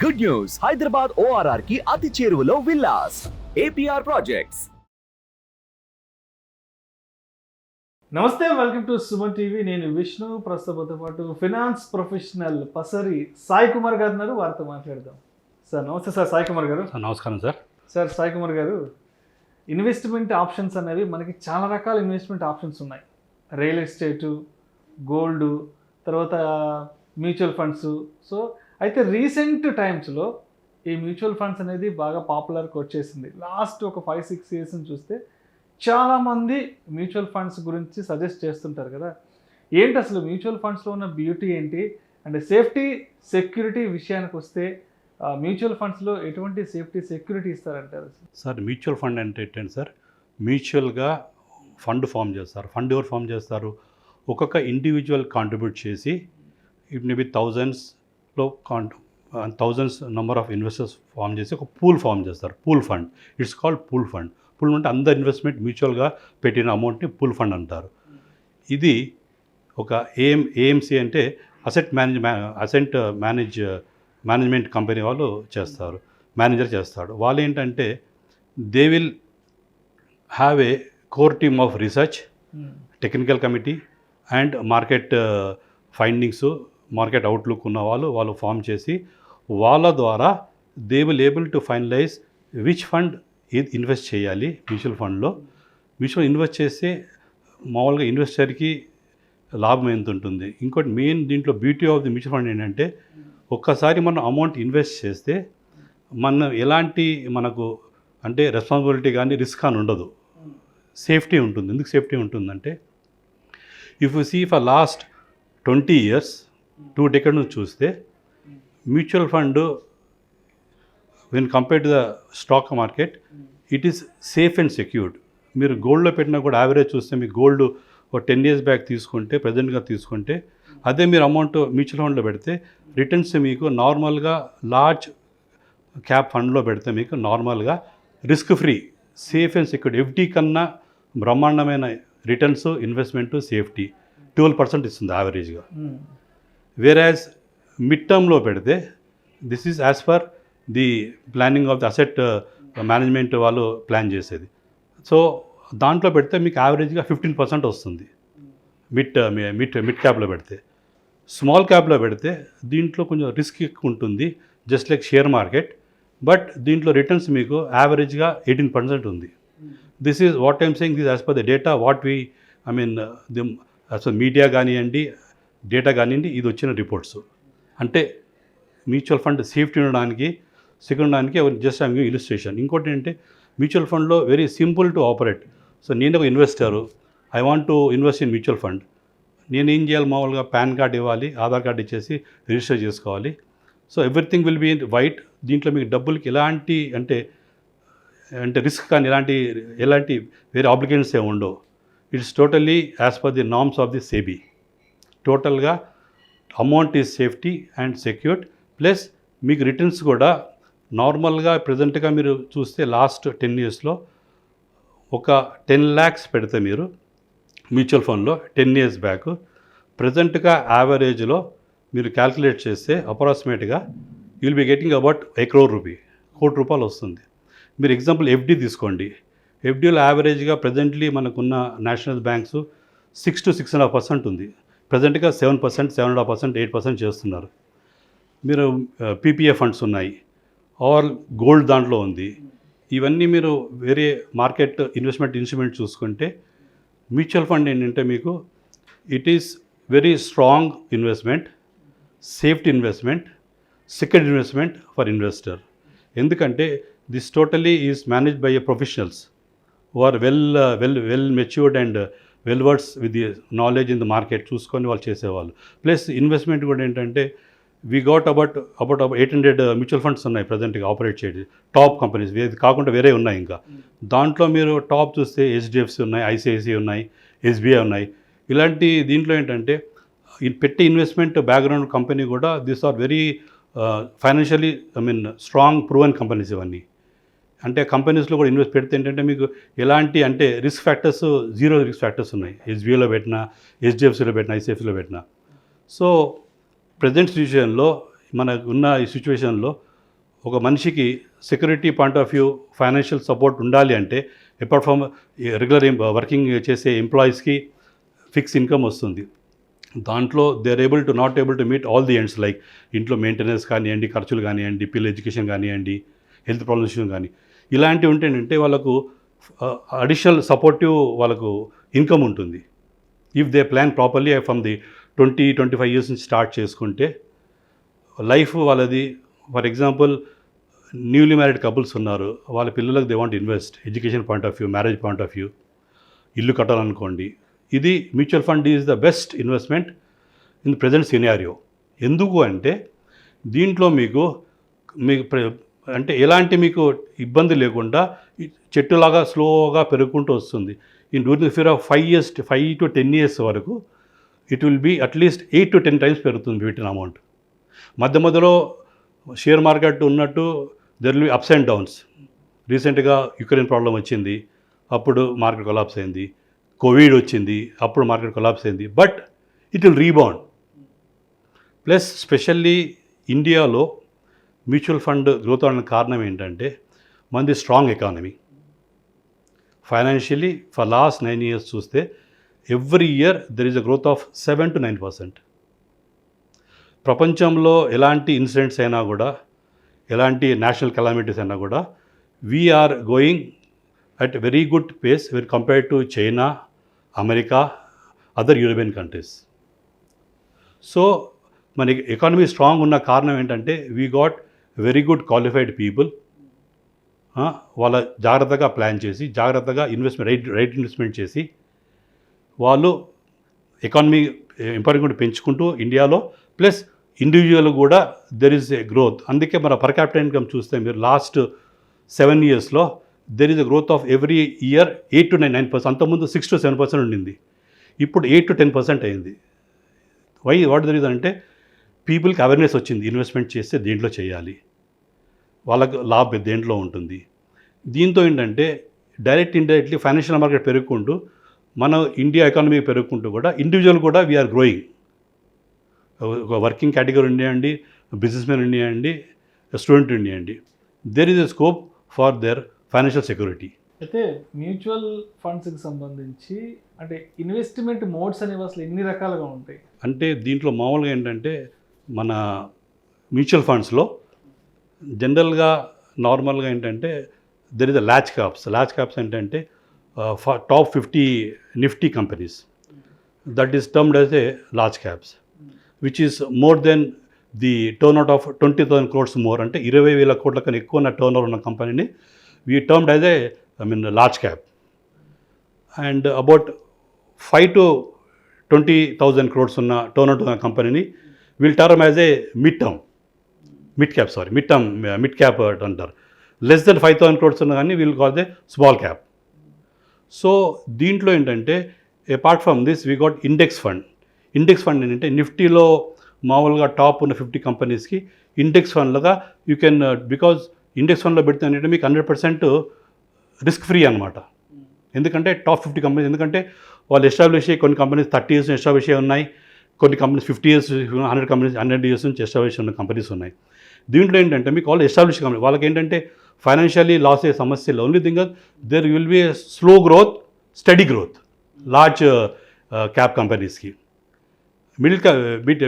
Good news, Hyderabad ORR కి అతి చేరువలో విల్లాస్ APR ప్రాజెక్ట్స్. నమస్తే, వెల్కమ్ టు సుమన్ టీవీ. నేను విష్ణు. ప్రస్తుతంతో పాటు ఫినాన్స్ ప్రొఫెషనల్ పసరి సాయి కుమార్ గారు ఉన్నారు. వారితో మాట్లాడదాం. సార్ నమస్తే. సార్ సాయి కుమార్ గారు. నమస్కారం సార్. సార్ సాయి కుమార్ గారు, ఇన్వెస్ట్మెంట్ ఆప్షన్స్ అనేవి మనకి చాలా రకాల ఇన్వెస్ట్మెంట్ ఆప్షన్స్ ఉన్నాయి. రియల్ ఎస్టేటు, గోల్డ్, తర్వాత మ్యూచువల్ ఫండ్స్. సో అయితే రీసెంట్ టైమ్స్లో ఈ మ్యూచువల్ ఫండ్స్ అనేది బాగా పాపులర్కి వచ్చేసింది. లాస్ట్ ఒక 5-6 ఇయర్స్ చూస్తే చాలామంది మ్యూచువల్ ఫండ్స్ గురించి సజెస్ట్ చేస్తుంటారు కదా. ఏంటి అసలు మ్యూచువల్ ఫండ్స్లో ఉన్న బ్యూటీ ఏంటి? అండ్ సేఫ్టీ సెక్యూరిటీ విషయానికి వస్తే మ్యూచువల్ ఫండ్స్లో ఎటువంటి సేఫ్టీ సెక్యూరిటీ ఇస్తారంటారు? సార్ మ్యూచువల్ ఫండ్ అంటే ఏంటంటే సార్, మ్యూచువల్గా ఫండ్ ఫామ్ చేస్తారు. ఫండ్ ఎవరు ఫామ్ చేస్తారు? ఒక్కొక్క ఇండివిజువల్ కాంట్రిబ్యూట్ చేసి ఇట్ మే బి థౌజండ్స్లో thousands number of investors form చేసి ఒక పూల్ ఫామ్ చేస్తారు. Pool fund, it's called pool fund. Pool అంటే అందరు ఇన్వెస్ట్మెంట్ మ్యూచువల్గా పెట్టిన అమౌంట్ని పూల్ ఫండ్ అంటారు. ఇది ఒక ఏఎంసీ అంటే అసెట్ మేనేజ్మెంట్ కంపెనీ వాళ్ళు చేస్తారు, మేనేజర్ చేస్తాడు. వాళ్ళు ఏంటంటే they will have a core team of research, technical committee and market findings, market outlook ఉన్న వాళ్ళు ఫామ్ చేసి వాళ్ళ ద్వారా they will able to finalise which fund ఏది ఇన్వెస్ట్ చేయాలి. మ్యూచువల్ ఫండ్లో ఇన్వెస్ట్ చేస్తే మామూలుగా ఇన్వెస్టర్కి లాభం ఎంత ఉంటుంది. ఇంకోటి మెయిన్ దీంట్లో beauty of the mutual fund ఏంటంటే ఒక్కసారి మనం అమౌంట్ ఇన్వెస్ట్ చేస్తే మనకు అంటే రెస్పాన్సిబిలిటీ కానీ రిస్క్ అని ఉండదు, సేఫ్టీ ఉంటుంది. ఎందుకు సేఫ్టీ ఉంటుందంటే if you see for last 20 years 2 decades నుంచి చూస్తే mutual fund when compare to the stock market it is safe and secured. మీరు గోల్డ్లో పెట్టినా కూడా యావరేజ్ చూస్తే మీకు గోల్డ్ ఒక 10 years బ్యాక్ తీసుకుంటే, ప్రజెంట్గా తీసుకుంటే, అదే మీరు అమౌంట్ మ్యూచువల్ ఫండ్లో పెడితే రిటర్న్స్ మీకు నార్మల్గా లార్జ్ క్యాప్ ఫండ్లో పెడితే మీకు నార్మల్గా risk free, safe and secured, FD కన్నా బ్రహ్మాండమైన రిటర్న్స్, ఇన్వెస్ట్మెంట్, సేఫ్టీ 12% ఇస్తుంది యావరేజ్గా. వేరాజ్ మిడ్ టర్మ్లో పెడితే this is as per the planning of the asset management వాళ్ళు ప్లాన్ చేసేది. సో దాంట్లో పెడితే మీకు యావరేజ్గా 15% వస్తుంది మిడ్ క్యాప్లో పెడితే. స్మాల్ క్యాప్లో పెడితే దీంట్లో కొంచెం రిస్క్ ఎక్కువ ఉంటుంది, just like share market. But దీంట్లో రిటర్న్స్ మీకు యావరేజ్గా 18% ఉంది. This is what I'm saying, this as per the data what we అసలు మీడియా కానివ్వండి, డేటా కానివ్వండి, ఇది వచ్చిన రిపోర్ట్స్. అంటే మ్యూచువల్ ఫండ్ సేఫ్టీ ఉండడానికి, సెక్యూర్ ఉండడానికి జస్ట్ ఐమ్ గివింగ్ ఇలిస్ట్రేషన్. ఇంకోటి ఏంటంటే మ్యూచువల్ ఫండ్లో very simple to operate. So నేను ఒక investor, I want to invest in mutual fund. నేను ఏం చేయాలి? మామూలుగా పాన్ కార్డ్ ఇవ్వాలి, ఆధార్ కార్డ్ ఇచ్చేసి రిజిస్టర్ చేసుకోవాలి. So everything will be white. దీంట్లో మీకు డబ్బులకి ఎలాంటి అంటే రిస్క్ కానీ ఎలాంటి వేరే ఆబ్లిగేషన్స్ ఏమి ఉండవు. It's totally as per the norms of the SEBI. టోటల్గా amount is safety and secured, plus మీకు రిటర్న్స్ కూడా నార్మల్గా ప్రజెంట్గా మీరు చూస్తే లాస్ట్ 10 yearsలో ఒక 10 lakhs పెడితే మీరు మ్యూచువల్ ఫండ్లో 10 years బ్యాక్, ప్రజెంట్గా యావరేజ్లో మీరు క్యాల్కులేట్ చేస్తే అప్రాక్సిమేట్గా you will be getting about 1 crore rupee, 1 కోటి రూపాయలు వస్తుంది. మీరు ఎగ్జాంపుల్ ఎఫ్డీ తీసుకోండి. ఎఫ్డీలో యావరేజ్గా ప్రజెంట్లీ మనకున్న నేషనల్ బ్యాంక్స్ 6 to 6.5% ఉంది. ప్రజెంట్గా 7%, 7.5%, 8% చేస్తున్నారు. మీరు పీపీఎఫ్ ఫండ్స్ ఉన్నాయి, ఆర్ గోల్డ్ దాంట్లో ఉంది. ఇవన్నీ మీరు వేరే మార్కెట్ ఇన్వెస్ట్మెంట్ చూసుకుంటే మ్యూచువల్ ఫండ్ ఏంటంటే మీకు it is very strong investment, safety investment, secured investment for investor. ఎందుకంటే this totally is managed by a professionals who are well matured and well versed with the knowledge in the market చూసుకొని వాళ్ళు చేసేవాళ్ళు. Plus investment కూడా ఏంటంటే we got about 800 mutual funds ఉన్నాయి ప్రజెంట్గా operate చేయడం, top companies. ఇది కాకుండా వేరే ఉన్నాయి ఇంకా. దాంట్లో మీరు టాప్ చూస్తే హెచ్డిఎఫ్సి ఉన్నాయి, ఐసిఐసిఐ ఉన్నాయి, ఎస్బీఐ ఉన్నాయి. ఇలాంటి దీంట్లో ఏంటంటే పెట్టి ఇన్వెస్ట్మెంట్ బ్యాక్గ్రౌండ్ కంపెనీ కూడా this are very financially strong proven companies ఇవన్నీ. అంటే కంపెనీస్లో కూడా ఇన్వెస్ట్ పెడితే ఏంటంటే మీకు ఎలాంటి అంటే రిస్క్ ఫ్యాక్టర్స్, 0 రిస్క్ ఫ్యాక్టర్స్ ఉన్నాయి. ఎస్బీఐలో పెట్టినా, హెచ్డిఎఫ్సిలో పెట్టినా, ఐసిఐసిలో పెట్టినా. సో ప్రజెంట్ సిచ్యువేషన్లో మనకు ఉన్న ఈ సిచ్యువేషన్లో ఒక మనిషికి security point of view financial support ఉండాలి అంటే అపార్ట్ ఫ్రమ్ రెగ్యులర్ వర్కింగ్ చేసే ఎంప్లాయీస్కి ఫిక్స్ ఇన్కమ్ వస్తుంది. దాంట్లో they are not able to meet all the ends like ఇంట్లో మెయింటెనెన్స్ కానివ్వండి, ఖర్చులు కానివ్వండి, పిల్లల ఎడ్యుకేషన్ కానివ్వండి, హెల్త్ ప్రాబ్లమ్స్ కానీ ఇలాంటివి ఉంటేనంటే వాళ్ళకు అడిషనల్ సపోర్టివ్ వాళ్ళకు ఇన్కమ్ ఉంటుంది. If they plan properly from the 20-25 years నుంచి స్టార్ట్ చేసుకుంటే లైఫ్ వాళ్ళది. For example newly married couples ఉన్నారు, వాళ్ళ పిల్లలకు they want invest, education point of view, marriage point of view, ఇల్లు కట్టాలనుకోండి, ఇది mutual fund is the best investment in present scenario. ఎందుకు అంటే దీంట్లో మీకు అంటే ఎలాంటి మీకు ఇబ్బంది లేకుండా చెట్టులాగా స్లోగా పెరుగుకుంటూ వస్తుంది. In during the period of 5 to 10 years వరకు it will be at least 8 to 10 times పెరుగుతుంది పెట్టిన అమౌంట్. మధ్యలో షేర్ మార్కెట్ ఉన్నట్టు there will be ups and downs. రీసెంట్గా యుక్రెయిన్ ప్రాబ్లం వచ్చింది, అప్పుడు మార్కెట్ కొలాప్స్ అయింది. కోవిడ్ వచ్చింది, అప్పుడు మార్కెట్ కొలాప్స్ అయింది. But it will rebound. Plus specially ఇండియాలో మ్యూచువల్ ఫండ్ గ్రోత్ అవడానికి కారణం ఏంటంటే మనది strong economy. Financially for last 9 years చూస్తే every year there is a growth of 7 to 9%. ప్రపంచంలో ఎలాంటి ఇన్సిడెంట్స్ అయినా కూడా, ఎలాంటి నేషనల్ కెలామిటీస్ అయినా కూడా we are going at very good pace when compared to China, America, other European countries. So మనకి economy strong ఉన్న కారణం ఏంటంటే we got very good qualified people. వాళ్ళ జాగ్రత్తగా ప్లాన్ చేసి, జాగ్రత్తగా రైట్ ఇన్వెస్ట్మెంట్ చేసి వాళ్ళు ఎకానమీ ఇంపార్టెంట్ పెంచుకుంటూ ఇండియాలో, ప్లస్ ఇండివిజువల్ కూడా దెర్ ఈజ్ ఏ గ్రోత్. అందుకే మన పర్ క్యాపిటల్ ఇన్కమ్ చూస్తే మీరు లాస్ట్ 7 yearsలో there is a growth of every year 8 to 9%. అంతకుముందు 6 to 7% ఉండింది, ఇప్పుడు 8 to 10% అయింది. వాట్ ద రీజన్ అంటే పీపుల్కి అవేర్నెస్ వచ్చింది, ఇన్వెస్ట్మెంట్ చేస్తే దేంట్లో చేయాలి, వాళ్ళకు లాభం దేంట్లో ఉంటుంది. దీంతో ఏంటంటే డైరెక్ట్ ఇండైరెక్ట్లీ ఫైనాన్షియల్ మార్కెట్ పెరుగుకుంటూ మన ఇండియా ఎకానమీ పెరుగుకుంటూ కూడా ఇండివిజువల్ కూడా వీఆర్ గ్రోయింగ్. ఒక వర్కింగ్ కేటగిరీ ఉన్నాయండి, బిజినెస్ మ్యాన్ ఉన్నాయండి, స్టూడెంట్ ఉన్నాయండి, there is a scope for their financial security. అయితే మ్యూచువల్ ఫండ్స్కి సంబంధించి అంటే ఇన్వెస్ట్మెంట్ మోడ్స్ అనేవి అసలు ఎన్ని రకాలుగా ఉంటాయి? అంటే దీంట్లో మామూలుగా ఏంటంటే మన మ్యూచువల్ ఫండ్స్లో జనరల్గా నార్మల్గా ఏంటంటే there is a large caps ఏంటంటే top 50 Nifty companies, that is termed as a large caps, which is more than the turn out of 20,000 crores more. అంటే 20,000 కోట్ల కన్నా ఎక్కువ ఉన్న టర్న్ ఓవర్ ఉన్న కంపెనీని we termed as a large cap. And about 5 to 20,000 crores ఉన్న turn out ఉన్న కంపెనీని will term as a mid cap అంటారు. లెస్ దెన్ 5,000 crores ఉన్న కానీ will call they small cap. So దీంట్లో ఏంటంటే apart from this we got index fund ఏంటంటే నిఫ్టీలో మామూలుగా టాప్ ఉన్న 50 కంపెనీస్కి ఇండెక్స్ ఫండ్లుగా యూ కెన్, బికాజ్ ఇండెక్స్ ఫండ్లో పెడితే ఏంటంటే మీకు 100% రిస్క్ ఫ్రీ అనమాట. ఎందుకంటే టాప్ 50 కంపెనీస్, ఎందుకంటే వాళ్ళు ఎస్టాబ్లిష్ అయ్యి కొన్ని కంపెనీస్ 30 years ఎస్టాబ్లిష్ అయ్యి ఉన్నాయి, కొన్ని కంపెనీస్ 50 years, 100 years నుంచి ఎస్టాబ్లిష్ ఉన్న కంపెనీస్ ఉన్నాయి. దీంట్లో ఏంటంటే మీకు ఆల్ ఎస్టాబ్లిష్ కంపెనీ వాళ్ళకి ఏంటంటే ఫైనాన్షియల్లీ లాస్ అయ్యే సమస్యలు. Only thing there will be slow growth, steady growth large cap కంపెనీస్కి.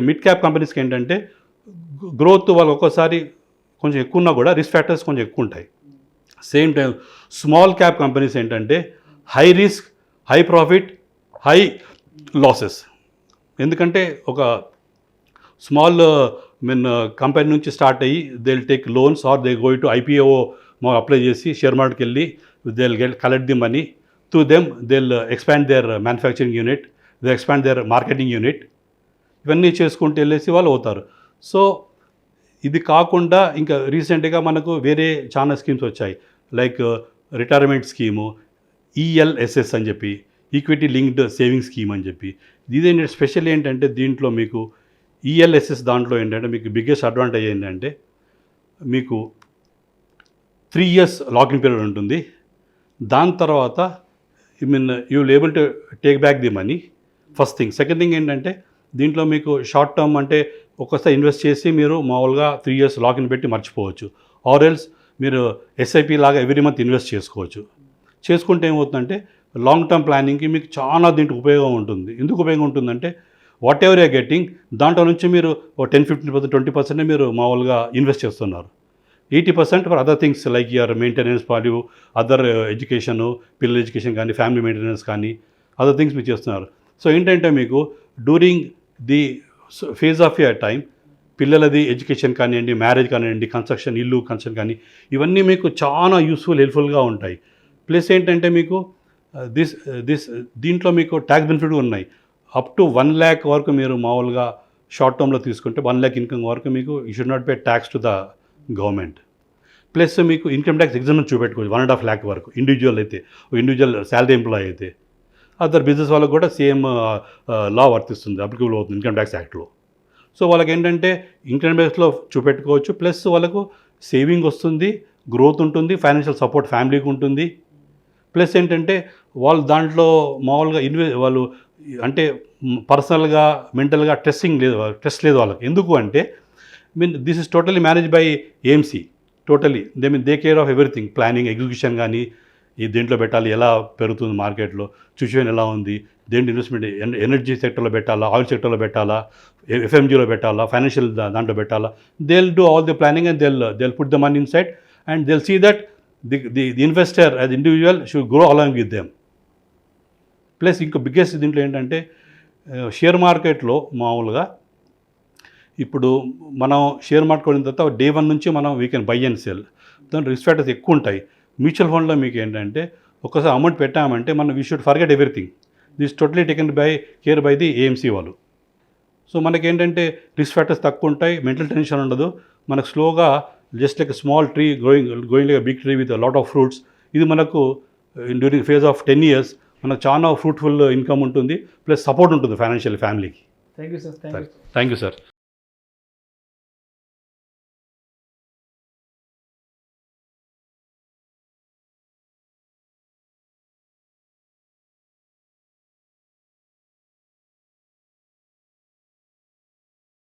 మిడ్ క్యాప్ కంపెనీస్కి ఏంటంటే గ్రోత్ వాళ్ళు ఒక్కోసారి కొంచెం ఎక్కువ ఉన్నా కూడా రిస్క్ ఫ్యాక్టర్స్ కొంచెం ఎక్కువ ఉంటాయి. Same time small cap companies ఏంటంటే high risk, high profit, high losses. ఎందుకంటే ఒక స్మాల్ కంపెనీ నుంచి స్టార్ట్ అయ్యి they will take loans or they go to IPO apply చేసి షేర్ మార్కెట్కి వెళ్ళి they will collect the money to them, they will expand their manufacturing unit, they expand their marketing unit, ఇవన్నీ చేసుకుంటూ వెళ్ళేసి వాళ్ళు అవుతారు. సో ఇది కాకుండా ఇంకా రీసెంట్గా మనకు వేరే చాలా స్కీమ్స్ వచ్చాయి, లైక్ రిటైర్మెంట్ స్కీము, ELSS అని చెప్పి, ఈక్విటీ లింక్డ్ సేవింగ్ స్కీమ్ అని చెప్పి. ఇదేంటంటే స్పెషల్ ఏంటంటే దీంట్లో మీకు ELSS దాంట్లో ఏంటంటే మీకు బిగ్గెస్ట్ అడ్వాంటేజ్ ఏంటంటే మీకు 3 years లాకింగ్ పీరియడ్ ఉంటుంది. దాని తర్వాత you will able to take back the money, first thing. Second thing ఏంటంటే దీంట్లో మీకు షార్ట్ టర్మ్ అంటే ఒక్కసారి ఇన్వెస్ట్ చేసి మీరు మామూలుగా 3 years లాగిన్ పెట్టి మర్చిపోవచ్చు. ఆర్ ఎల్స్ మీరు ఎస్ఐపి లాగా ఎవ్రీ మంత్ ఇన్వెస్ట్ చేసుకోవచ్చు. చేసుకుంటే ఏమవుతుందంటే లాంగ్ టర్మ్ ప్లానింగ్కి మీకు చాలా దీంట్లో ఉపయోగం ఉంటుంది. ఎందుకు ఉపయోగం ఉంటుందంటే వాట్ ఎవర్ యూర్ గెట్టింగ్ దాంట్లో నుంచి మీరు 10-15%, 20% మీరు మామూలుగా ఇన్వెస్ట్ చేస్తున్నారు. 80% for other things like your maintenance value, other education, పిల్లల ఎడ్యుకేషన్ కానీ, ఫ్యామిలీ మెయింటెనెన్స్ కానీ, అదర్ థింగ్స్ మీరు చేస్తున్నారు. సో ఏంటంటే మీకు during the phase of your time పిల్లలది ఎడ్యుకేషన్ కానివ్వండి, మ్యారేజ్ కానివ్వండి, కన్స్ట్రక్షన్, ఇల్లు కన్స్ట్రక్షన్ కానీ ఇవన్నీ మీకు చాలా హెల్ప్ఫుల్గా ఉంటాయి. ప్లస్ ఏంటంటే మీకు దీంట్లో మీకు ట్యాక్స్ బెనిఫిట్ ఉన్నాయి. అప్ టు 1 lakh వరకు మీరు మామూలుగా షార్ట్ టర్మ్లో తీసుకుంటే 1 lakh ఇన్కమ్ వరకు మీకు you should not pay tax to the government. Plus మీకు ఇన్కమ్ ట్యాక్స్ ఎగ్జామ్షన్ చూపెట్టుకోవచ్చు 1.5 lakh వరకు ఇండివిజువల్ అయితే, ఇండివిజువల్ శాలరీ ఎంప్లాయీ అయితే. అదర్ బిజినెస్ వాళ్ళకు కూడా సేమ్ లా వర్తిస్తుంది, అప్లికబుల్ అవుతుంది ఇన్కమ్ ట్యాక్స్ యాక్ట్లో. సో వాళ్ళకి ఏంటంటే ఇన్కమ్ ట్యాక్స్లో చూపెట్టుకోవచ్చు. ప్లస్ వాళ్ళకు సేవింగ్ వస్తుంది, గ్రోత్ ఉంటుంది, ఫైనాన్షియల్ సపోర్ట్ ఫ్యామిలీకి ఉంటుంది. ప్లస్ ఏంటంటే వాళ్ళు దాంట్లో మామూలుగా వాళ్ళు అంటే పర్సనల్గా మెంటల్గా స్ట్రెస్ లేదు వాళ్ళకి. ఎందుకు అంటే this is totally manage by AMC. Totally they care of everything, planning, execution కానీ, ఈ దేంట్లో పెట్టాలి, ఎలా పెరుగుతుంది మార్కెట్లో, సిచ్యువేషన్ ఎలా ఉంది, దేంట్లో ఇన్వెస్ట్మెంట్, ఎనర్జీ సెక్టర్లో పెట్టాలా, ఆయిల్ సెక్టర్లో పెట్టాలా, ఎఫ్ఎంజీలో పెట్టాలా, ఫైనాన్షియల్ దాంట్లో పెట్టాలా. They will do all the planning and they will put the money inside and they will see that the investor as individual should grow along with them. Plus ఇంకో biggest దీంట్లో ఏంటంటే share మార్కెట్లో మామూలుగా ఇప్పుడు మనం share market కొన్న తర్వాత day 1 నుంచి మనం we can buy and cell. దాని రిస్క్ ఫ్యాక్టర్స్ ఎక్కువ ఉంటాయి. మ్యూచువల్ ఫండ్లో మీకు ఏంటంటే ఒక్కసారి అమౌంట్ పెట్టామంటే మనం we should forget everything. This totally taken care by the AMC వాళ్ళు. సో మనకేంటంటే రిస్క్ ఫ్యాక్టర్స్ తక్కువ ఉంటాయి, మెంటల్ టెన్షన్ ఉండదు. మనకు స్లోగా just like small tree growing like big tree with lot of fruits. ఇది మనకు డ్యూరింగ్ ఫేజ్ ఆఫ్ 10 years మనకు చాలా ఫ్రూట్ఫుల్ ఇన్కమ్ ఉంటుంది, ప్లస్ సపోర్ట్ ఉంటుంది ఫైనాన్షియల్ ఫ్యామిలీకి. Thank you sir. Thank you sir.